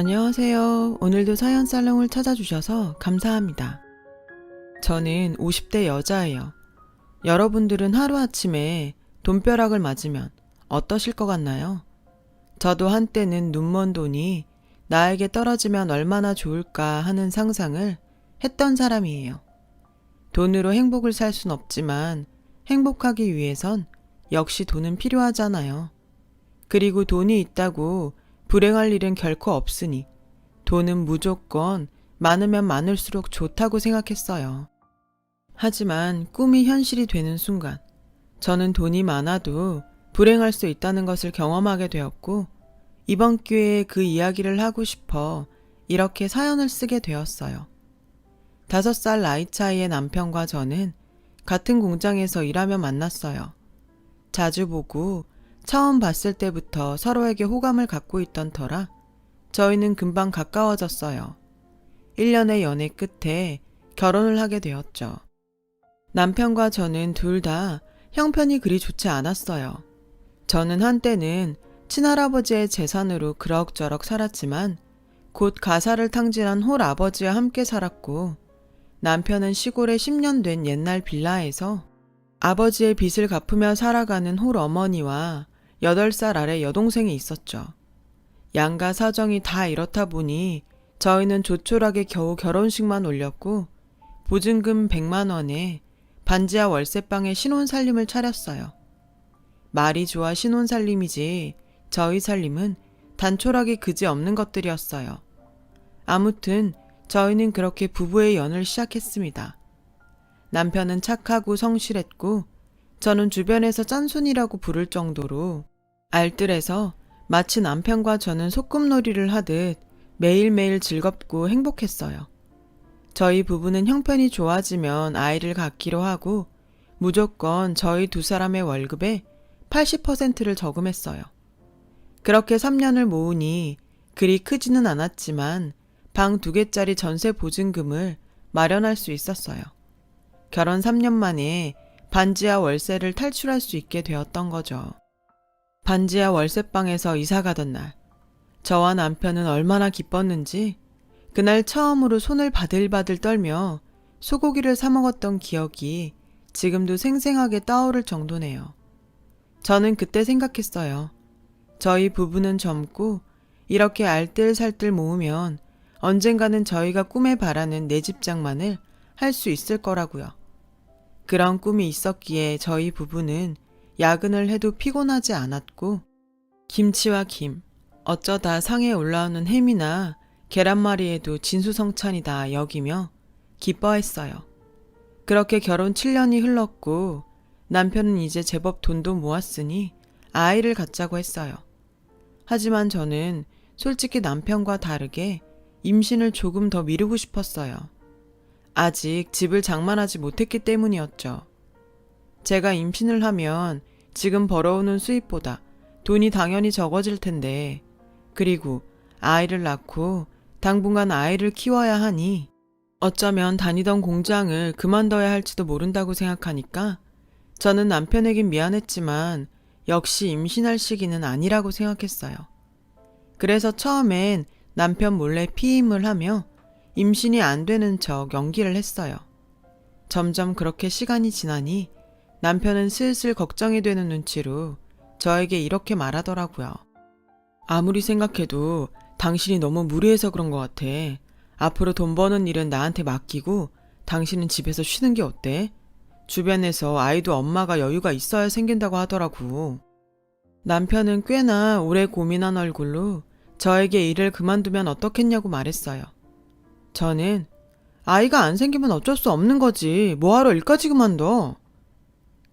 안녕하세요. 오늘도 사연 살롱을 찾아주셔서 감사합니다. 저는 50대 여자예요. 여러분들은 하루아침에 돈벼락을 맞으면 어떠실 것 같나요? 저도 한때는 눈먼 돈이 나에게 떨어지면 얼마나 좋을까 하는 상상을 했던 사람이에요. 돈으로 행복을 살 순 없지만 행복하기 위해선 역시 돈은 필요하잖아요. 그리고 돈이 있다고 불행할 일은 결코 없으니 돈은 무조건 많으면 많을수록 좋다고 생각했어요. 하지만 꿈이 현실이 되는 순간 저는 돈이 많아도 불행할 수 있다는 것을 경험하게 되었고 이번 기회에 그 이야기를 하고 싶어 이렇게 사연을 쓰게 되었어요. 5살 나이 차이의 남편과 저는 같은 공장에서 일하며 만났어요. 자주 보고 처음 봤을 때부터 서로에게 호감을 갖고 있던 터라 저희는 금방 가까워졌어요. 1년의 연애 끝에 결혼을 하게 되었죠. 남편과 저는 둘 다 형편이 그리 좋지 않았어요. 저는 한때는 친할아버지의 재산으로 그럭저럭 살았지만 곧 가사를 탕진한 홀아버지와 함께 살았고 남편은 시골에 10년 된 옛날 빌라에서 아버지의 빚을 갚으며 살아가는 홀어머니와 8살 아래 여동생이 있었죠. 양가 사정이 다 이렇다 보니 저희는 조촐하게 겨우 결혼식만 올렸고 보증금 100만 원에 반지하 월세방에 신혼살림을 차렸어요. 말이 좋아 신혼살림이지 저희 살림은 단촐하게 그지없는 것들이었어요. 아무튼 저희는 그렇게 부부의 연을 시작했습니다. 남편은 착하고 성실했고 저는 주변에서 짠순이라고 부를 정도로 알뜰해서 마치 남편과 저는 소꿉놀이를 하듯 매일매일 즐겁고 행복했어요. 저희 부부는 형편이 좋아지면 아이를 갖기로 하고 무조건 저희 두 사람의 월급의 80%를 저금했어요. 그렇게 3년을 모으니 그리 크지는 않았지만 방 2개짜리 전세 보증금을 마련할 수 있었어요. 결혼 3년 만에 반지하 월세를 탈출할 수 있게 되었던 거죠. 반지하 월세방에서 이사 가던 날, 저와 남편은 얼마나 기뻤는지 그날 처음으로 손을 바들바들 떨며 소고기를 사 먹었던 기억이 지금도 생생하게 떠오를 정도네요. 저는 그때 생각했어요. 저희 부부는 젊고 이렇게 알뜰살뜰 모으면 언젠가는 저희가 꿈에 바라는 내 집장만을 할 수 있을 거라고요. 그런 꿈이 있었기에 저희 부부는 야근을 해도 피곤하지 않았고 김치와 김, 어쩌다 상에 올라오는 햄이나 계란말이에도 진수성찬이다 여기며 기뻐했어요. 그렇게 결혼 7년이 흘렀고 남편은 이제 제법 돈도 모았으니 아이를 갖자고 했어요. 하지만 저는 솔직히 남편과 다르게 임신을 조금 더 미루고 싶었어요. 아직 집을 장만하지 못했기 때문이었죠. 제가 임신을 하면 지금 벌어오는 수입보다 돈이 당연히 적어질 텐데, 그리고 아이를 낳고 당분간 아이를 키워야 하니 어쩌면 다니던 공장을 그만둬야 할지도 모른다고 생각하니까 저는 남편에겐 미안했지만 역시 임신할 시기는 아니라고 생각했어요. 그래서 처음엔 남편 몰래 피임을 하며 임신이 안 되는 척 연기를 했어요. 점점 그렇게 시간이 지나니 남편은 슬슬 걱정이 되는 눈치로 저에게 이렇게 말하더라고요. 아무리 생각해도 당신이 너무 무리해서 그런 것 같아. 앞으로 돈 버는 일은 나한테 맡기고 당신은 집에서 쉬는 게 어때? 주변에서 아이도 엄마가 여유가 있어야 생긴다고 하더라고. 남편은 꽤나 오래 고민한 얼굴로 저에게 일을 그만두면 어떻겠냐고 말했어요. 저는 아이가 안 생기면 어쩔 수 없는 거지. 뭐하러 일까지 그만둬?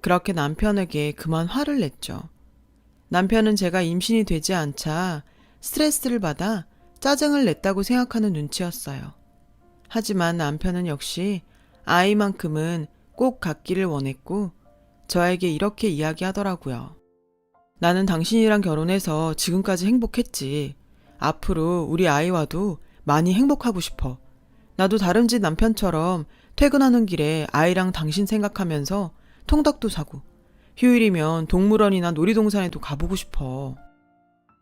그렇게 남편에게 그만 화를 냈죠. 남편은 제가 임신이 되지 않자 스트레스를 받아 짜증을 냈다고 생각하는 눈치였어요. 하지만 남편은 역시 아이만큼은 꼭 갖기를 원했고 저에게 이렇게 이야기하더라고요. 나는 당신이랑 결혼해서 지금까지 행복했지. 앞으로 우리 아이와도 많이 행복하고 싶어. 나도 다름쥐 남편처럼 퇴근하는 길에 아이랑 당신 생각하면서 통닭도 사고 휴일이면 동물원이나 놀이동산에도 가보고 싶어.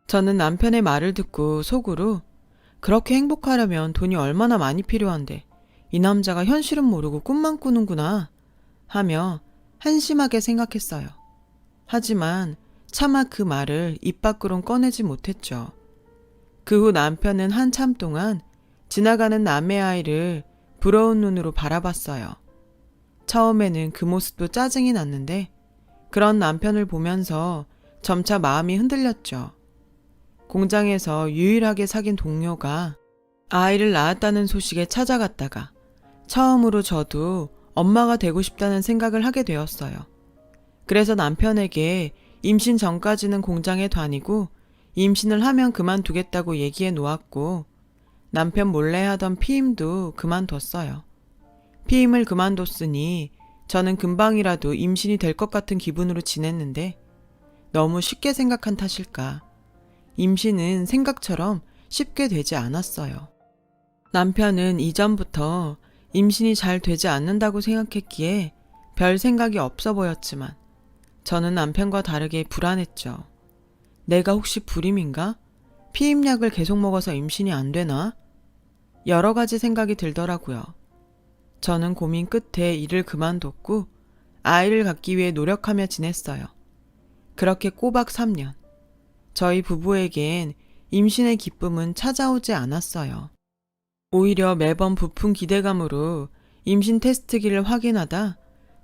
저는 남편의 말을 듣고 속으로 그렇게 행복하려면 돈이 얼마나 많이 필요한데 이 남자가 현실은 모르고 꿈만 꾸는구나 하며 한심하게 생각했어요. 하지만 차마 그 말을 입 밖으론 꺼내지 못했죠. 그 후 남편은 한참 동안 지나가는 남의 아이를 부러운 눈으로 바라봤어요. 처음에는 그 모습도 짜증이 났는데 그런 남편을 보면서 점차 마음이 흔들렸죠. 공장에서 유일하게 사귄 동료가 아이를 낳았다는 소식에 찾아갔다가 처음으로 저도 엄마가 되고 싶다는 생각을 하게 되었어요. 그래서 남편에게 임신 전까지는 공장에 다니고 임신을 하면 그만두겠다고 얘기해 놓았고 남편 몰래 하던 피임도 그만뒀어요. 피임을 그만뒀으니 저는 금방이라도 임신이 될 것 같은 기분으로 지냈는데 너무 쉽게 생각한 탓일까. 임신은 생각처럼 쉽게 되지 않았어요. 남편은 이전부터 임신이 잘 되지 않는다고 생각했기에 별 생각이 없어 보였지만 저는 남편과 다르게 불안했죠. 내가 혹시 불임인가? 피임약을 계속 먹어서 임신이 안 되나? 여러 가지 생각이 들더라고요. 저는 고민 끝에 일을 그만뒀고 아이를 갖기 위해 노력하며 지냈어요. 그렇게 꼬박 3년. 저희 부부에겐 임신의 기쁨은 찾아오지 않았어요. 오히려 매번 부푼 기대감으로 임신 테스트기를 확인하다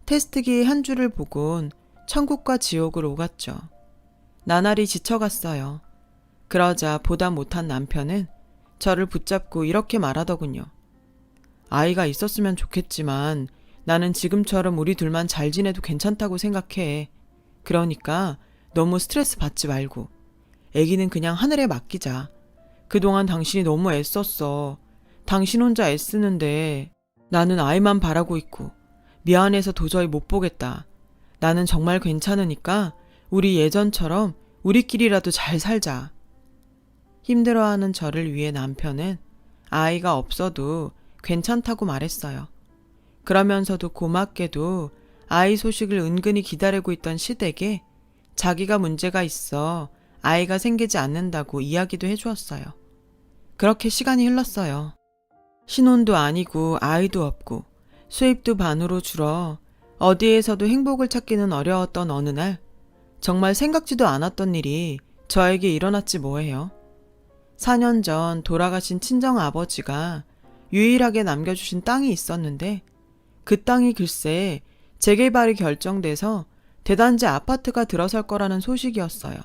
테스트기의 한 줄을 보곤 천국과 지옥을 오갔죠. 나날이 지쳐갔어요. 그러자 보다 못한 남편은 저를 붙잡고 이렇게 말하더군요. 아이가 있었으면 좋겠지만 나는 지금처럼 우리 둘만 잘 지내도 괜찮다고 생각해. 그러니까 너무 스트레스 받지 말고 아기는 그냥 하늘에 맡기자. 그동안 당신이 너무 애썼어. 당신 혼자 애쓰는데 나는 아이만 바라고 있고 미안해서 도저히 못 보겠다. 나는 정말 괜찮으니까 우리 예전처럼 우리끼리라도 잘 살자. 힘들어하는 저를 위해 남편은 아이가 없어도 괜찮다고 말했어요. 그러면서도 고맙게도 아이 소식을 은근히 기다리고 있던 시댁에 자기가 문제가 있어 아이가 생기지 않는다고 이야기도 해주었어요. 그렇게 시간이 흘렀어요. 신혼도 아니고 아이도 없고 수입도 반으로 줄어 어디에서도 행복을 찾기는 어려웠던 어느 날 정말 생각지도 않았던 일이 저에게 일어났지 뭐예요. 4년 전 돌아가신 친정아버지가 유일하게 남겨주신 땅이 있었는데 그 땅이 글쎄 재개발이 결정돼서 대단지 아파트가 들어설 거라는 소식이었어요.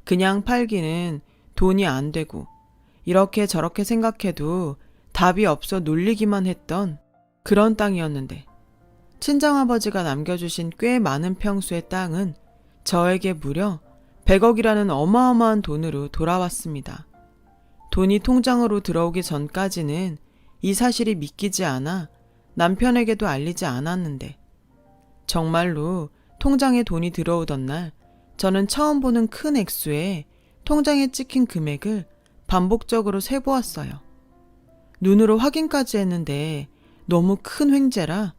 그냥 팔기는 돈이 안 되고 이렇게 저렇게 생각해도 답이 없어 놀리기만 했던 그런 땅이었는데 친정아버지가 남겨주신 꽤 많은 평수의 땅은 저에게 무려 100억이라는 어마어마한 돈으로 돌아왔습니다. 돈이 통장으로 들어오기 전까지는 이 사실이 믿기지 않아 남편에게도 알리지 않았는데 정말로 통장에 돈이 들어오던 날 저는 처음 보는 큰 액수에 통장에 찍힌 금액을 반복적으로 세보았어요. 눈으로 확인까지 했는데 너무 큰 횡재라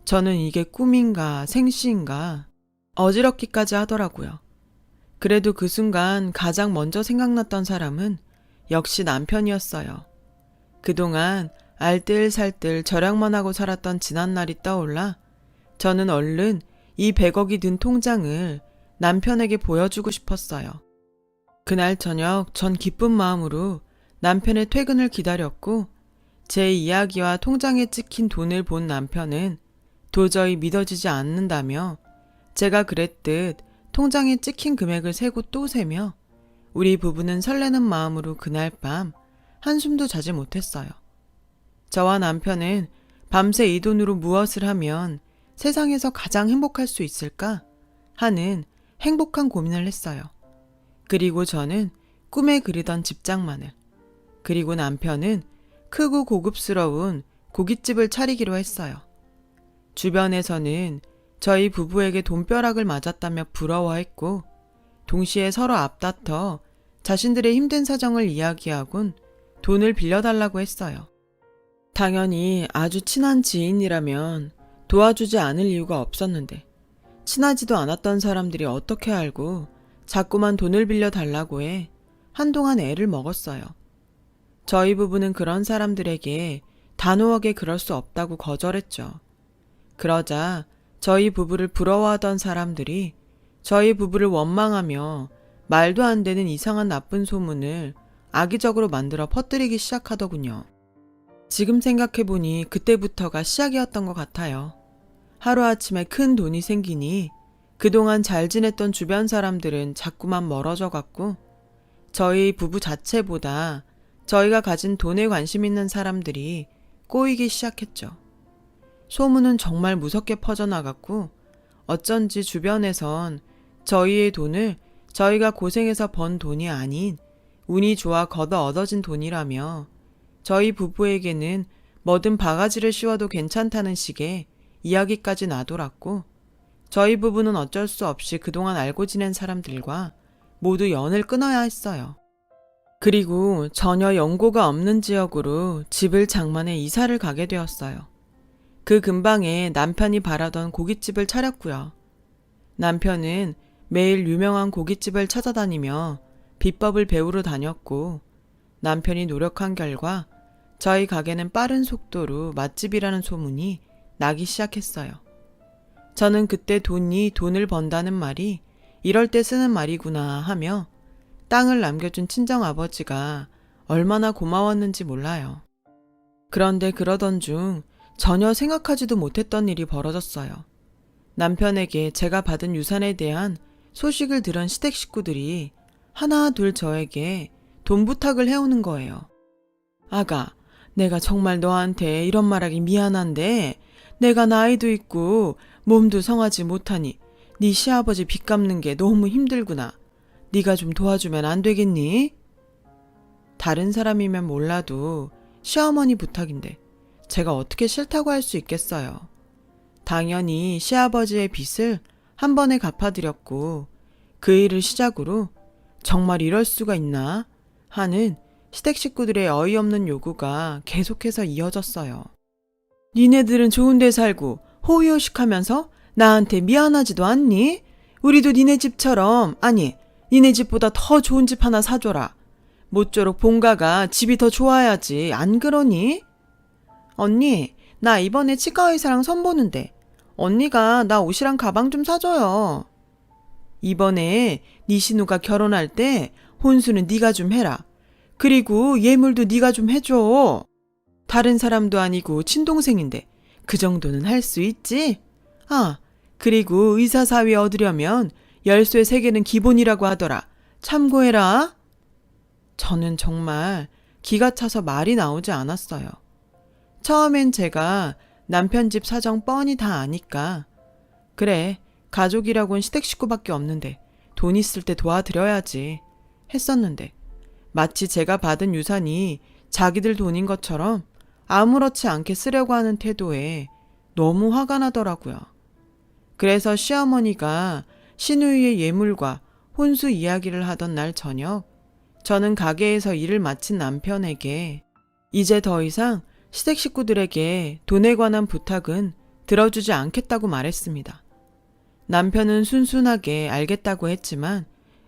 저는 이게 꿈인가 생시인가 어지럽기까지 하더라고요. 그래도 그 순간 가장 먼저 생각났던 사람은 역시 남편이었어요. 그동안 알뜰살뜰 절약만 하고 살았던 지난날이 떠올라 저는 얼른 이 100억이 든 통장을 남편에게 보여주고 싶었어요. 그날 저녁 전 기쁜 마음으로 남편의 퇴근을 기다렸고 제 이야기와 통장에 찍힌 돈을 본 남편은 도저히 믿어지지 않는다며 제가 그랬듯 통장에 찍힌 금액을 세고 또 세며 우리 부부는 설레는 마음으로 그날 밤 한숨도 자지 못했어요. 저와 남편은 밤새 이 돈으로 무엇을 하면 세상에서 가장 행복할 수 있을까 하는 행복한 고민을 했어요. 그리고 저는 꿈에 그리던 집장만을, 그리고 남편은 크고 고급스러운 고깃집을 차리기로 했어요. 주변에서는 저희 부부에게 돈벼락을 맞았다며 부러워했고 동시에 서로 앞다퉈 자신들의 힘든 사정을 이야기하곤 돈을 빌려달라고 했어요. 당연히 아주 친한 지인이라면 도와주지 않을 이유가 없었는데 친하지도 않았던 사람들이 어떻게 알고 자꾸만 돈을 빌려달라고 해 한동안 애를 먹었어요. 저희 부부는 그런 사람들에게 단호하게 그럴 수 없다고 거절했죠. 그러자 저희 부부를 부러워하던 사람들이 저희 부부를 원망하며 말도 안 되는 이상한 나쁜 소문을 악의적으로 만들어 퍼뜨리기 시작하더군요. 지금 생각해보니 그때부터가 시작이었던 것 같아요. 하루아침에 큰 돈이 생기니 그동안 잘 지냈던 주변 사람들은 자꾸만 멀어져 갔고 저희 부부 자체보다 저희가 가진 돈에 관심 있는 사람들이 꼬이기 시작했죠. 소문은 정말 무섭게 퍼져나갔고 어쩐지 주변에선 저희의 돈을 저희가 고생해서 번 돈이 아닌 운이 좋아 걷어 얻어진 돈이라며 저희 부부에게는 뭐든 바가지를 씌워도 괜찮다는 식의 이야기까지 나돌았고 저희 부부는 어쩔 수 없이 그동안 알고 지낸 사람들과 모두 연을 끊어야 했어요. 그리고 전혀 연고가 없는 지역으로 집을 장만해 이사를 가게 되었어요. 그 근방에 남편이 바라던 고깃집을 차렸고요. 남편은 매일 유명한 고깃집을 찾아다니며 비법을 배우러 다녔고 남편이 노력한 결과 저희 가게는 빠른 속도로 맛집이라는 소문이 나기 시작했어요. 저는 그때 돈을 번다는 말이 이럴 때 쓰는 말이구나 하며 땅을 남겨준 친정아버지가 얼마나 고마웠는지 몰라요. 그런데 그러던 중 전혀 생각하지도 못했던 일이 벌어졌어요. 남편에게 제가 받은 유산에 대한 소식을 들은 시댁 식구들이 하나 둘 저에게 돈 부탁을 해오는 거예요. 아가, 내가 정말 너한테 이런 말하기 미안한데 내가 나이도 있고 몸도 성하지 못하니 네 시아버지 빚 갚는 게 너무 힘들구나. 네가 좀 도와주면 안 되겠니? 다른 사람이면 몰라도 시어머니 부탁인데 제가 어떻게 싫다고 할 수 있겠어요. 당연히 시아버지의 빚을 한 번에 갚아드렸고 그 일을 시작으로 정말 이럴 수가 있나 하는 시댁 식구들의 어이없는 요구가 계속해서 이어졌어요. 니네들은 좋은 데 살고 호의호식하면서 나한테 미안하지도 않니? 우리도 니네 집처럼, 아니 니네 집보다 더 좋은 집 하나 사줘라. 모쪼록 본가가 집이 더 좋아야지, 안 그러니? 언니, 나 이번에 치과의사랑 선보는데 언니가 나 옷이랑 가방 좀 사줘요. 이번에 네 신우가 결혼할 때 혼수는 네가 좀 해라. 그리고 예물도 네가 좀 해줘. 다른 사람도 아니고 친동생인데 그 정도는 할 수 있지? 아, 그리고 의사사위 얻으려면 열쇠 3개는 기본이라고 하더라. 참고해라. 저는 정말 기가 차서 말이 나오지 않았어요. 처음엔 제가 남편 집 사정 뻔히 다 아니까 그래, 가족이라곤 시댁 식구밖에 없는데 돈 있을 때 도와드려야지 했었는데 마치 제가 받은 유산이 자기들 돈인 것처럼 아무렇지 않게 쓰려고 하는 태도에 너무 화가 나더라고요. 그래서 시어머니가 시누이의 예물과 혼수 이야기를 하던 날 저녁 저는 가게에서 일을 마친 남편에게 이제 더 이상 시댁 식구들에게 돈에 관한 부탁은 들어주지 않겠다고 말했습니다. 남편은 순순하게 알겠다고 했지만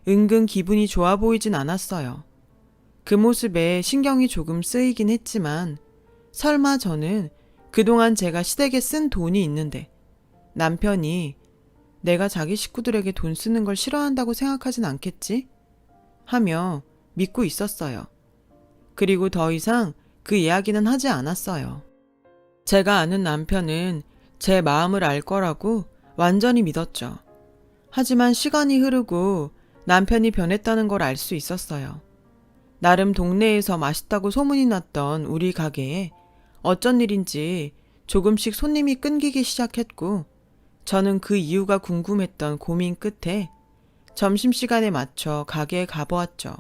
은근 기분이 좋아 보이진 않았어요. 그 모습에 신경이 조금 쓰이긴 했지만 설마 저는 그동안 제가 시댁에 쓴 돈이 있는데 남편이 내가 자기 식구들에게 돈 쓰는 걸 싫어한다고 생각하진 않겠지? 하며 믿고 있었어요. 그리고 더 이상 그 이야기는 하지 않았어요. 제가 아는 남편은 제 마음을 알 거라고 완전히 믿었죠. 하지만 시간이 흐르고 남편이 변했다는 걸 알 수 있었어요. 나름 동네에서 맛있다고 소문이 났던 우리 가게에 어쩐 일인지 조금씩 손님이 끊기기 시작했고 저는 그 이유가 궁금했던 고민 끝에 점심시간에 맞춰 가게에 가보았죠.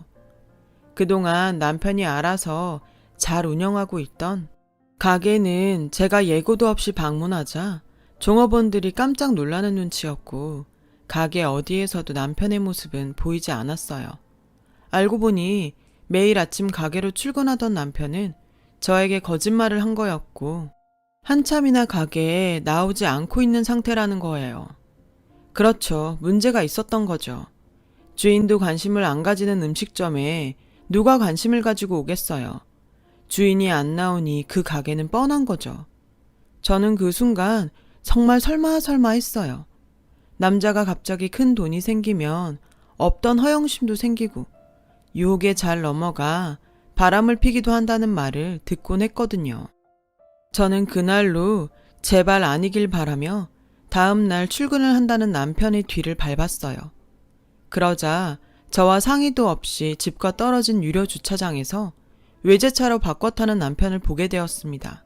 그동안 남편이 알아서 잘 운영하고 있던 가게는 제가 예고도 없이 방문하자 종업원들이 깜짝 놀라는 눈치였고 가게 어디에서도 남편의 모습은 보이지 않았어요. 알고 보니 매일 아침 가게로 출근하던 남편은 저에게 거짓말을 한 거였고 한참이나 가게에 나오지 않고 있는 상태라는 거예요. 그렇죠. 문제가 있었던 거죠. 주인도 관심을 안 가지는 음식점에 누가 관심을 가지고 오겠어요. 주인이 안 나오니 그 가게는 뻔한 거죠. 저는 그 순간 정말 설마 했어요. 남자가 갑자기 큰 돈이 생기면 없던 허영심도 생기고 유혹에 잘 넘어가 바람을 피기도 한다는 말을 듣곤 했거든요. 저는 그날로 제발 아니길 바라며 다음 날 출근을 한다는 남편의 뒤를 밟았어요. 그러자 저와 상의도 없이 집과 떨어진 유료 주차장에서 외제차로 바꿔 타는 남편을 보게 되었습니다.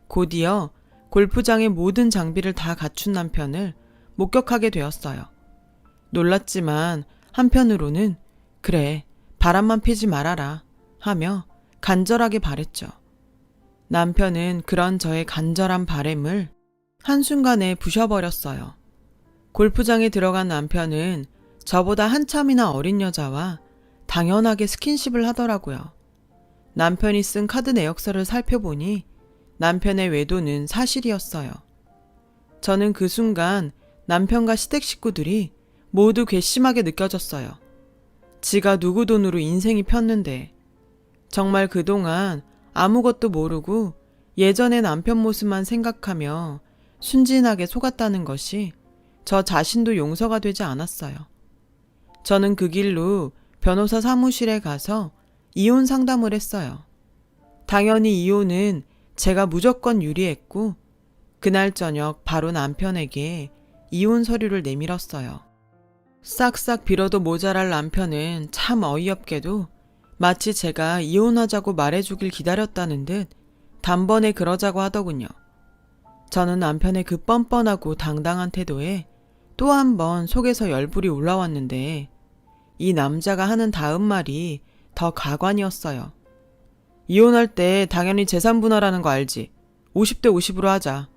곧이어 골프장의 모든 장비를 다 갖춘 남편을 목격하게 되었어요. 놀랐지만 한편으로는 그래, 바람만 피지 말아라 하며 간절하게 바랬죠. 남편은 그런 저의 간절한 바램을 한순간에 부셔버렸어요. 골프장에 들어간 남편은 저보다 한참이나 어린 여자와 당연하게 스킨십을 하더라고요. 남편이 쓴 카드 내역서를 살펴보니 남편의 외도는 사실이었어요. 저는 그 순간 남편과 시댁 식구들이 모두 괘씸하게 느껴졌어요. 지가 누구 돈으로 인생이 폈는데 정말 그동안 아무것도 모르고 예전의 남편 모습만 생각하며 순진하게 속았다는 것이 저 자신도 용서가 되지 않았어요. 저는 그 길로 변호사 사무실에 가서 이혼 상담을 했어요. 당연히 이혼은 제가 무조건 유리했고 그날 저녁 바로 남편에게 이혼 서류를 내밀었어요. 싹싹 빌어도 모자랄 남편은 참 어이없게도 마치 제가 이혼하자고 말해주길 기다렸다는 듯 단번에 그러자고 하더군요. 저는 남편의 그 뻔뻔하고 당당한 태도에 또 한 번 속에서 열불이 올라왔는데 이 남자가 하는 다음 말이 더 가관이었어요. 이혼할 때 당연히 재산 분할하는 거 알지? 50대 50으로 하자.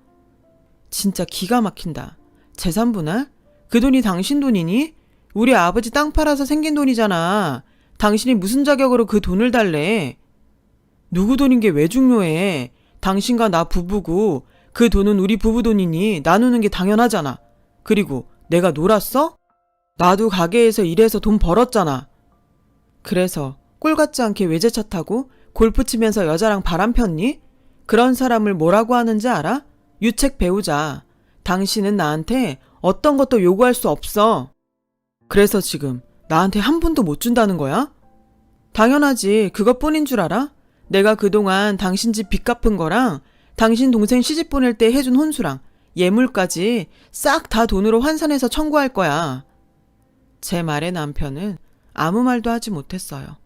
진짜 기가 막힌다. 재산 분할? 그 돈이 당신 돈이니? 우리 아버지 땅 팔아서 생긴 돈이잖아. 당신이 무슨 자격으로 그 돈을 달래? 누구 돈인 게 왜 중요해? 당신과 나 부부고 그 돈은 우리 부부 돈이니 나누는 게 당연하잖아. 그리고 내가 놀았어? 나도 가게에서 일해서 돈 벌었잖아. 그래서 꼴 같지 않게 외제차 타고 골프 치면서 여자랑 바람 폈니? 그런 사람을 뭐라고 하는지 알아? 유책 배우자. 당신은 나한테 어떤 것도 요구할 수 없어. 그래서 지금 나한테 한 푼도 못 준다는 거야? 당연하지. 그것뿐인 줄 알아? 내가 그동안 당신 집 빚 갚은 거랑 당신 동생 시집 보낼 때 해준 혼수랑 예물까지 싹 다 돈으로 환산해서 청구할 거야. 제 말에 남편은 아무 말도 하지 못했어요.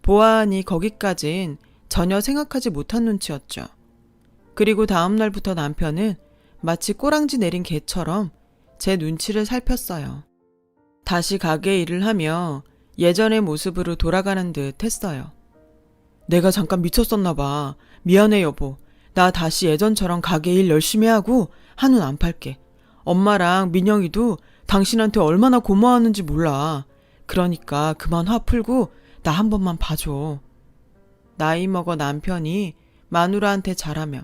보아하니 거기까진 전혀 생각하지 못한 눈치였죠. 그리고 다음 날부터 남편은 마치 꼬랑지 내린 개처럼 제 눈치를 살폈어요. 다시 가게 일을 하며 예전의 모습으로 돌아가는 듯 했어요. 내가 잠깐 미쳤었나 봐. 미안해 여보. 나 다시 예전처럼 가게 일 열심히 하고 한눈 안 팔게. 엄마랑 민영이도 당신한테 얼마나 고마웠는지 몰라. 그러니까 그만 화 풀고 나 한 번만 봐줘. 나이 먹어 남편이 마누라한테 잘하며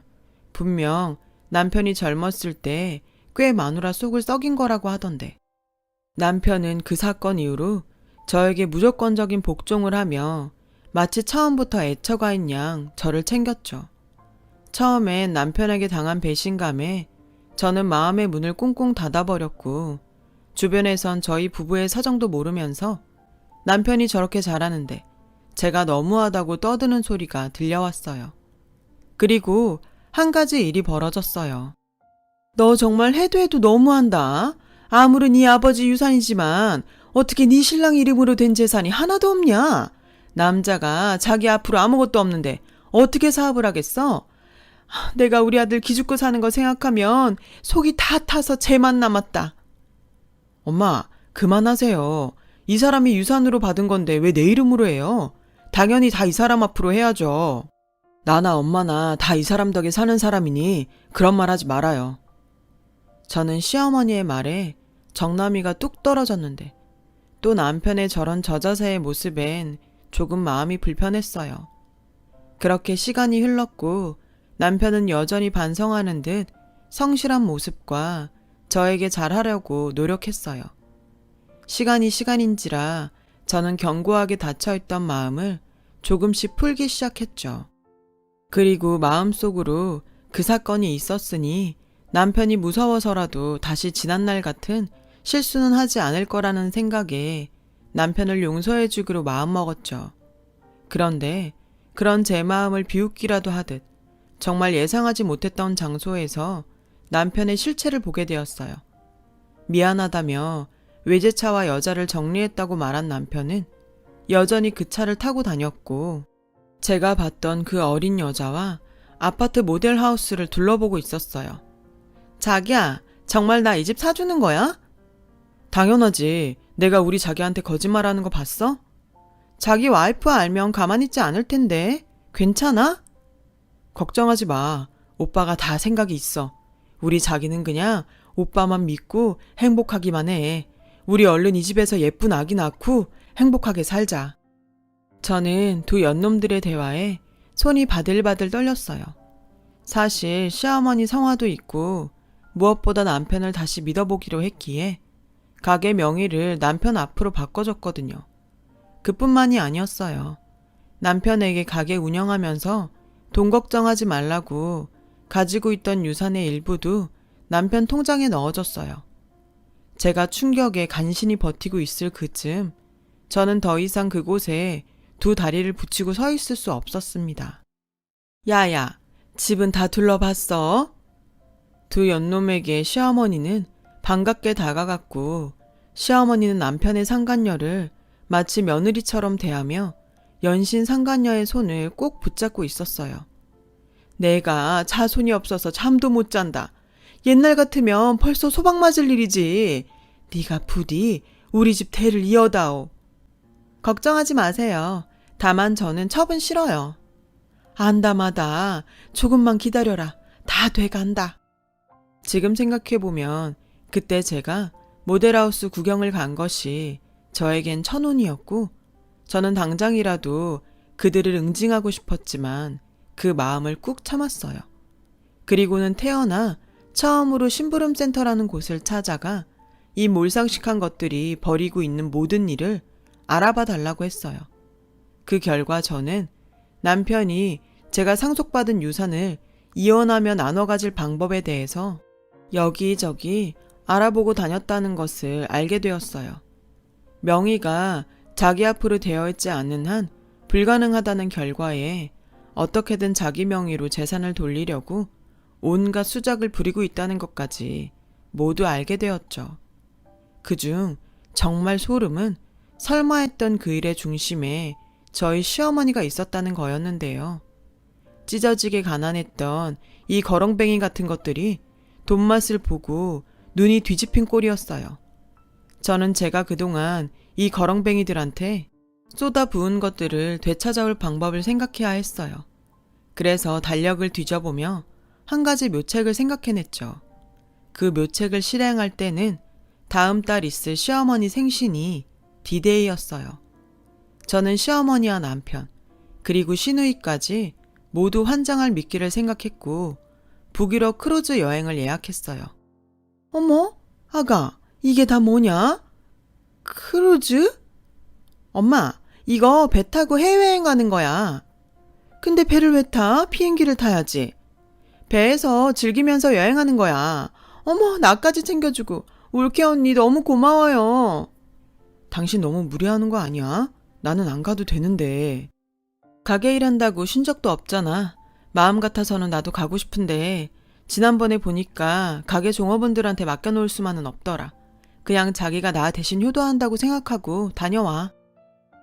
분명 남편이 젊었을 때 꽤 마누라 속을 썩인 거라고 하던데 남편은 그 사건 이후로 저에게 무조건적인 복종을 하며 마치 처음부터 애처가인 양 저를 챙겼죠. 처음엔 남편에게 당한 배신감에 저는 마음의 문을 꽁꽁 닫아버렸고 주변에선 저희 부부의 사정도 모르면서 남편이 저렇게 잘하는데 제가 너무하다고 떠드는 소리가 들려왔어요. 그리고 한 가지 일이 벌어졌어요. 너 정말 해도 너무한다. 아무런 네 아버지 유산이지만 어떻게 네 신랑 이름으로 된 재산이 하나도 없냐? 남자가 자기 앞으로 아무것도 없는데 어떻게 사업을 하겠어? 내가 우리 아들 기죽고 사는 거 생각하면 속이 다 타서 재만 남았다. 엄마, 그만하세요. 이 사람이 유산으로 받은 건데 왜 내 이름으로 해요? 당연히 다 이 사람 앞으로 해야죠. 나나 엄마나 다 이 사람 덕에 사는 사람이니 그런 말 하지 말아요. 저는 시어머니의 말에 정남이가 뚝 떨어졌는데 또 남편의 저런 저자세의 모습엔 조금 마음이 불편했어요. 그렇게 시간이 흘렀고 남편은 여전히 반성하는 듯 성실한 모습과 저에게 잘하려고 노력했어요. 시간이 시간인지라 저는 견고하게 닫혀있던 마음을 조금씩 풀기 시작했죠. 그리고 마음속으로 그 사건이 있었으니 남편이 무서워서라도 다시 지난날 같은 실수는 하지 않을 거라는 생각에 남편을 용서해주기로 마음먹었죠. 그런데 그런 제 마음을 비웃기라도 하듯 정말 예상하지 못했던 장소에서 남편의 실체를 보게 되었어요. 미안하다며 외제차와 여자를 정리했다고 말한 남편은 여전히 그 차를 타고 다녔고 제가 봤던 그 어린 여자와 아파트 모델하우스를 둘러보고 있었어요. 자기야, 정말 나 이 집 사주는 거야? 당연하지. 내가 우리 자기한테 거짓말하는 거 봤어? 자기 와이프 알면 가만히 있지 않을 텐데. 괜찮아? 걱정하지 마. 오빠가 다 생각이 있어. 우리 자기는 그냥 오빠만 믿고 행복하기만 해. 우리 얼른 이 집에서 예쁜 아기 낳고 행복하게 살자. 저는 두 연놈들의 대화에 손이 바들바들 떨렸어요. 사실 시어머니 성화도 있고 무엇보다 남편을 다시 믿어보기로 했기에 가게 명의를 남편 앞으로 바꿔줬거든요. 그뿐만이 아니었어요. 남편에게 가게 운영하면서 돈 걱정하지 말라고 가지고 있던 유산의 일부도 남편 통장에 넣어줬어요. 제가 충격에 간신히 버티고 있을 그쯤 저는 더 이상 그곳에 두 다리를 붙이고 서 있을 수 없었습니다. 야야, 집은 다 둘러봤어? 두 연놈에게 시어머니는 반갑게 다가갔고 시어머니는 남편의 상간녀를 마치 며느리처럼 대하며 연신 상간녀의 손을 꼭 붙잡고 있었어요. 내가 자손이 없어서 잠도 못 잔다. 옛날 같으면 벌써 소박 맞을 일이지. 네가 부디 우리 집 대를 이어다오. 걱정하지 마세요. 다만 저는 첩은 싫어요. 안다마다 조금만 기다려라. 다 돼간다. 지금 생각해보면 그때 제가 모델하우스 구경을 간 것이 저에겐 천운이었고 저는 당장이라도 그들을 응징하고 싶었지만 그 마음을 꾹 참았어요. 그리고는 태어나 처음으로 심부름센터라는 곳을 찾아가 이 몰상식한 것들이 벌이고 있는 모든 일을 알아봐 달라고 했어요. 그 결과 저는 남편이 제가 상속받은 유산을 이혼하며 나눠 가질 방법에 대해서 여기저기 알아보고 다녔다는 것을 알게 되었어요. 명의가 자기 앞으로 되어 있지 않는 한 불가능하다는 결과에 어떻게든 자기 명의로 재산을 돌리려고 온갖 수작을 부리고 있다는 것까지 모두 알게 되었죠. 그중 정말 소름은 설마 했던 그 일의 중심에 저희 시어머니가 있었다는 거였는데요. 찢어지게 가난했던 이 거렁뱅이 같은 것들이 돈맛을 보고 눈이 뒤집힌 꼴이었어요. 저는 제가 그동안 이 거렁뱅이들한테 쏟아 부은 것들을 되찾아올 방법을 생각해야 했어요. 그래서 달력을 뒤져보며 한 가지 묘책을 생각해냈죠. 그 묘책을 실행할 때는 다음 달 있을 시어머니 생신이 디데이였어요. 저는 시어머니와 남편, 그리고 시누이까지 모두 환장할 미끼를 생각했고 북유럽 크루즈 여행을 예약했어요. 어머, 아가, 이게 다 뭐냐? 크루즈? 엄마, 이거 배 타고 해외여행 가는 거야. 근데 배를 왜 타? 비행기를 타야지. 배에서 즐기면서 여행하는 거야. 어머, 나까지 챙겨주고. 올케 언니 너무 고마워요. 당신 너무 무리하는 거 아니야? 나는 안 가도 되는데. 가게 일한다고 쉰 적도 없잖아. 마음 같아서는 나도 가고 싶은데 지난번에 보니까 가게 종업원들한테 맡겨놓을 수만은 없더라. 그냥 자기가 나 대신 효도한다고 생각하고 다녀와.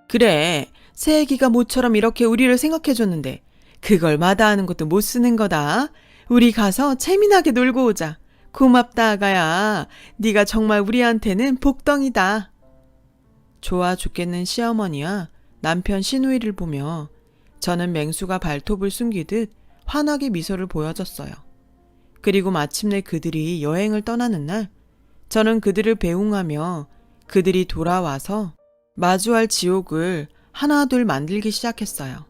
그래, 새애기가 모처럼 이렇게 우리를 생각해줬는데 그걸 마다하는 것도 못 쓰는 거다. 우리 가서 재미나게 놀고 오자. 고맙다 아가야. 네가 정말 우리한테는 복덩이다. 좋아 죽겠는 시어머니와 남편 시누이를 보며 저는 맹수가 발톱을 숨기듯 환하게 미소를 보여줬어요. 그리고 마침내 그들이 여행을 떠나는 날 저는 그들을 배웅하며 그들이 돌아와서 마주할 지옥을 하나둘 만들기 시작했어요.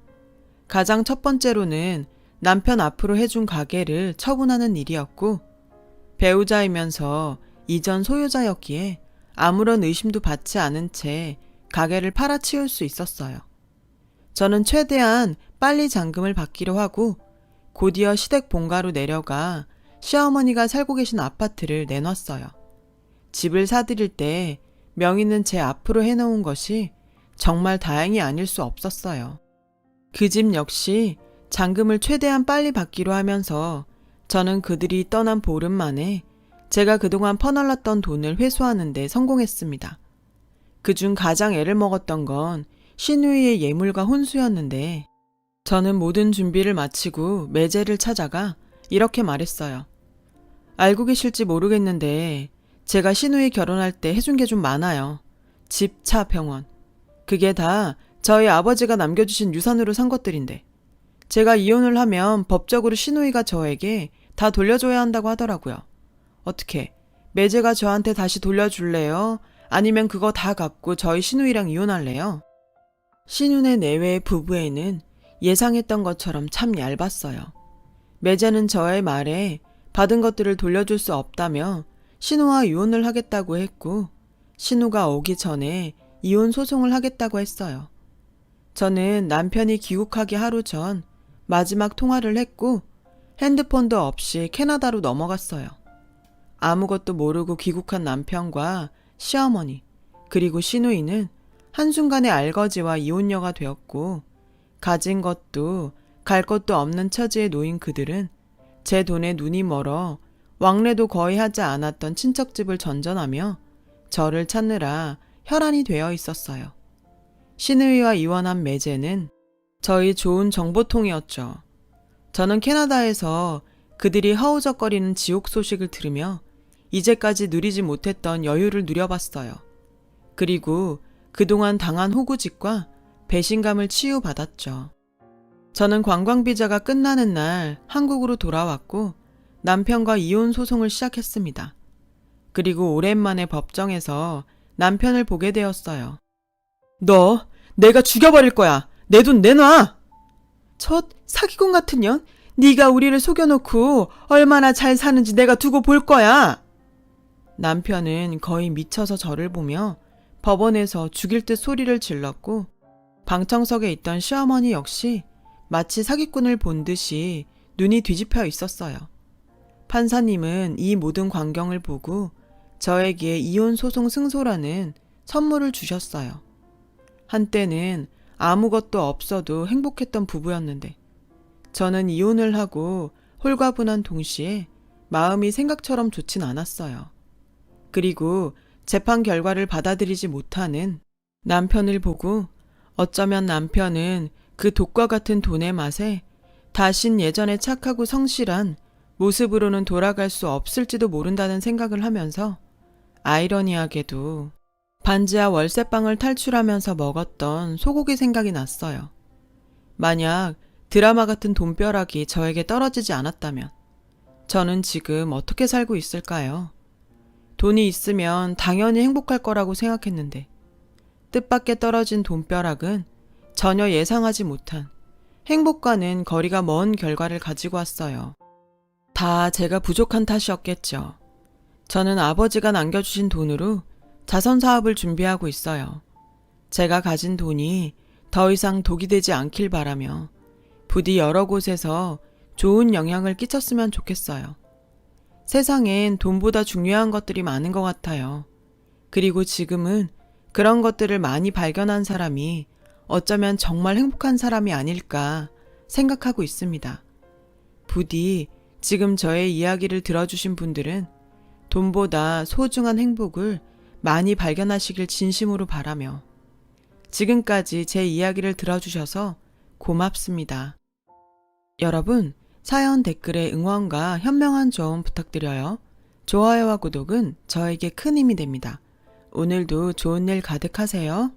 가장 첫 번째로는 남편 앞으로 해준 가게를 처분하는 일이었고 배우자이면서 이전 소유자였기에 아무런 의심도 받지 않은 채 가게를 팔아치울 수 있었어요. 저는 최대한 빨리 잔금을 받기로 하고 곧이어 시댁 본가로 내려가 시어머니가 살고 계신 아파트를 내놨어요. 집을 사드릴 때 명의는 제 앞으로 해놓은 것이 정말 다행이 아닐 수 없었어요. 그 집 역시 잔금을 최대한 빨리 받기로 하면서 저는 그들이 떠난 보름 만에 제가 그동안 퍼날랐던 돈을 회수하는 데 성공했습니다. 그중 가장 애를 먹었던 건 시누이의 예물과 혼수였는데 저는 모든 준비를 마치고 매제를 찾아가 이렇게 말했어요. 알고 계실지 모르겠는데 제가 시누이 결혼할 때 해준 게 좀 많아요. 집, 차, 병원. 그게 다 저희 아버지가 남겨주신 유산으로 산 것들인데 제가 이혼을 하면 법적으로 시누이가 저에게 다 돌려줘야 한다고 하더라고요. 어떻게 매제가 저한테 다시 돌려줄래요? 아니면 그거 다 갖고 저희 시누이랑 이혼할래요? 신윤의 내외의 부부애는 예상했던 것처럼 참 얇았어요. 매제는 저의 말에 받은 것들을 돌려줄 수 없다며 신우와 이혼을 하겠다고 했고 신우가 오기 전에 이혼 소송을 하겠다고 했어요. 저는 남편이 귀국하기 하루 전 마지막 통화를 했고 핸드폰도 없이 캐나다로 넘어갔어요. 아무것도 모르고 귀국한 남편과 시어머니 그리고 시누이는 한순간에 알거지와 이혼녀가 되었고 가진 것도 갈 것도 없는 처지에 놓인 그들은 제 돈에 눈이 멀어 왕래도 거의 하지 않았던 친척집을 전전하며 저를 찾느라 혈안이 되어 있었어요. 시누이와 이혼한 매제는 저희 좋은 정보통이었죠. 저는 캐나다에서 그들이 허우적거리는 지옥 소식을 들으며 이제까지 누리지 못했던 여유를 누려봤어요. 그리고 그동안 당한 호구짓과 배신감을 치유받았죠. 저는 관광비자가 끝나는 날 한국으로 돌아왔고 남편과 이혼 소송을 시작했습니다. 그리고 오랜만에 법정에서 남편을 보게 되었어요. 너 내가 죽여버릴 거야. 내 돈 내놔. 첫 사기꾼 같은 년. 네가 우리를 속여놓고 얼마나 잘 사는지 내가 두고 볼 거야. 남편은 거의 미쳐서 저를 보며 법원에서 죽일 듯 소리를 질렀고 방청석에 있던 시어머니 역시 마치 사기꾼을 본 듯이 눈이 뒤집혀 있었어요. 판사님은 이 모든 광경을 보고 저에게 이혼 소송 승소라는 선물을 주셨어요. 한때는 아무것도 없어도 행복했던 부부였는데 저는 이혼을 하고 홀가분한 동시에 마음이 생각처럼 좋진 않았어요. 그리고 재판 결과를 받아들이지 못하는 남편을 보고 어쩌면 남편은 그 독과 같은 돈의 맛에 다신 예전에 착하고 성실한 모습으로는 돌아갈 수 없을지도 모른다는 생각을 하면서 아이러니하게도 반지하 월세방을 탈출하면서 먹었던 소고기 생각이 났어요. 만약 드라마 같은 돈벼락이 저에게 떨어지지 않았다면 저는 지금 어떻게 살고 있을까요? 돈이 있으면 당연히 행복할 거라고 생각했는데 뜻밖의 떨어진 돈벼락은 전혀 예상하지 못한 행복과는 거리가 먼 결과를 가지고 왔어요. 다 제가 부족한 탓이었겠죠. 저는 아버지가 남겨주신 돈으로 자선 사업을 준비하고 있어요. 제가 가진 돈이 더 이상 독이 되지 않길 바라며 부디 여러 곳에서 좋은 영향을 끼쳤으면 좋겠어요. 세상엔 돈보다 중요한 것들이 많은 것 같아요. 그리고 지금은 그런 것들을 많이 발견한 사람이 어쩌면 정말 행복한 사람이 아닐까 생각하고 있습니다. 부디 지금 저의 이야기를 들어주신 분들은 돈보다 소중한 행복을 많이 발견하시길 진심으로 바라며 지금까지 제 이야기를 들어주셔서 고맙습니다. 여러분, 사연 댓글에 응원과 현명한 조언 부탁드려요. 좋아요와 구독은 저에게 큰 힘이 됩니다. 오늘도 좋은 일 가득하세요.